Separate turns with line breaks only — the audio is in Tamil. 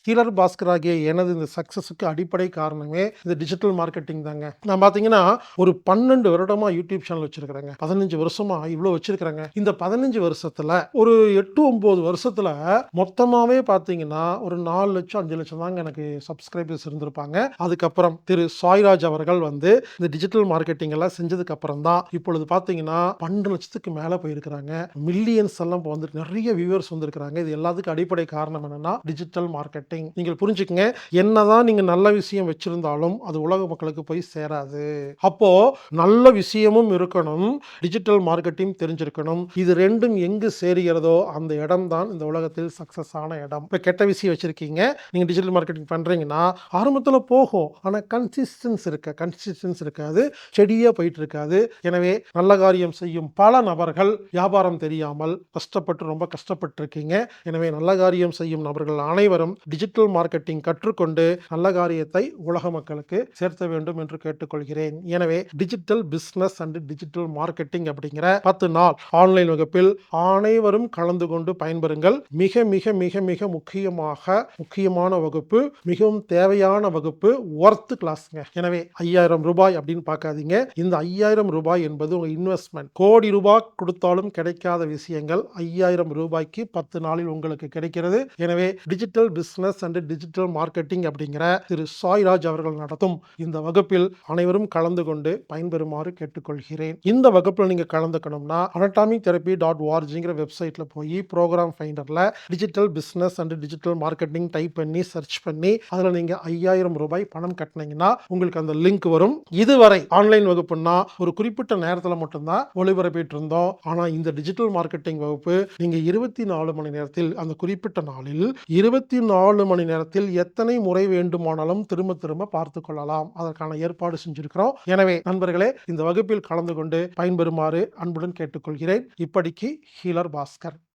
ஹீலர் பாஸ்கர் ஆகிய எனது இந்த சக்சஸுக்கு அடிப்படை காரணமே இந்த டிஜிட்டல் மார்க்கெட்டிங் தாங்க. நான் பார்த்தீங்கன்னா, ஒரு 12 வருடமா யூடியூப் சேனல் வச்சிருக்கிறேங்க. 15 வருஷமா இவ்ளோ வச்சிருக்கிறேங்க. இந்த 15 வருஷத்துல ஒரு 8, 9 வருஷத்துல மொத்தமாவே பார்த்தீங்கன்னா, ஒரு 4,00,000 5,00,000 தாங்க எனக்கு சப்ஸ்கிரைபர்ஸ் இருந்திருப்பாங்க. அதுக்கப்புறம் திரு சாய்ராஜ் அவர்கள் வந்து இந்த டிஜிட்டல் மார்க்கெட்டிங் எல்லாம் செஞ்சதுக்கு அப்புறம் தான் இப்பொழுது பார்த்தீங்கன்னா 12,00,000க்கு மேல போயிருக்கிறாங்க. மில்லியன்ஸ் எல்லாம் இப்போ வந்து நெறைய வியூவர்ஸ் வந்திருக்கிறாங்க. இது எல்லாத்துக்கும் அடிப்படை காரணம் என்னன்னா டிஜிட்டல் மார்க்கெட்டிங். நீங்கள் புரிஞ்சுக்கங்க, என்னதான் நீங்க நல்ல விஷயம் வச்சிருந்தாலும் அது உலக மக்களுக்கு போய் சேராது. அப்போ நல்ல விஷயமும் இருக்கணும், டிஜிட்டல் மார்க்கெட்டிங் தெரிஞ்சிருக்கணும். இது 2ம் எங்கு சேருகிறதோ அந்த இடம் தான் இந்த உலகத்தில் சக்சஸ் ஆன இடம். இப்ப கெட்ட விஷயம் வச்சிருக்கீங்க, நீங்க டிஜிட்டல் மார்க்கெட்டிங் பண்றீங்கன்னா ஆரம்பத்துல போகும். ஆனா கன்சிஸ்டன்ஸ் இருக்காது. ஸ்டெடியா போயிட்டு இருக்காது. எனவே நல்ல காரியம் செய்யும் பல நபர்கள் வியாபாரம் தெரியாமல் ரொம்ப கஷ்டப்பட்டு இருக்கீங்க. எனவே நல்ல காரியம் செய்யும் நபர்கள் அனைவரும் டிஜிட்டல் மார்க்கெட்டிங் கற்றுக்கொண்டு நல்ல காரியத்தை உலக மக்களுக்கு சேர்த்த வேண்டும் என்று கேட்டுக்கொள்கிறேன். எனவே digital business and digital marketing அப்படிங்கிற 10 நாள் ஆன்லைன் வகுப்பில் அனைவரும் கலந்து கொண்டு பயன்பெறுங்கள். மிக மிக மிக மிக முக்கியமான வகுப்பு, மிகவும் தேவையான வகுப்பு, ஒர்த் கிளாஸ்ங்க. எனவே 5,000 ரூபாய் அப்படின்னு பார்க்காதீங்க. இந்த 5,000 ரூபாய் என்பது உங்க இன்வெஸ்ட்மெண்ட். கோடி ரூபாய் கொடுத்தாலும் கிடைக்காத விஷயங்கள் 5,000 ரூபாய்க்கு 10 நாளில் உங்களுக்கு கிடைக்கிறது. எனவே digital business and digital marketing அப்படிங்கிற திரு சாய்ராஜ் அவர்கள் நடத்தும் இந்த வகுப்பில் அனைவரும் கலந்து கொண்டு பயன்பெறுமாறு கேட்டுக்கொள்கிறேன். இந்த வகுப்பில் நீங்க கலந்துக்கணும்னா anatomictherapy.orgங்கிற வெப்சைட்ல போய் ப்ரோக்ராம் ஃபைண்டர்ல digital business and digital marketing type பண்ணி சர்ச் பண்ணி அதுல நீங்க 5,000 ரூபாய் பணம் கட்டினீங்கன்னா உங்களுக்கு அந்த லிங்க் வரும். இதுவரை ஆன்லைன் வகுப்புன்னா ஒரு குறிப்பிட்ட நேரத்தில் மட்டும்தான் ஒளிபரப்பிட்டு இருந்தோம். ஆனா இந்த டிஜிட்டல் மார்க்கெட்டிங் வகுப்பு நீங்க 24 மணி நேரத்தில் அந்த குறிப்பிட்ட நாளில் 24 மணி நேரத்தில் எத்தனை முறை வேண்டுமானாலும் திரும்ப திரும்ப பார்த்துக் கொள்ளலாம். அதற்கான ஏற்பாடு செஞ்சிருக்கிறோம். எனவே நண்பர்களே, இந்த வகுப்பில் கலந்து கொண்டு பயன்பெறுமாறு அன்புடன் கேட்டுக்கொள்கிறேன். இப்படிக்கு ஹீலர் பாஸ்கர்.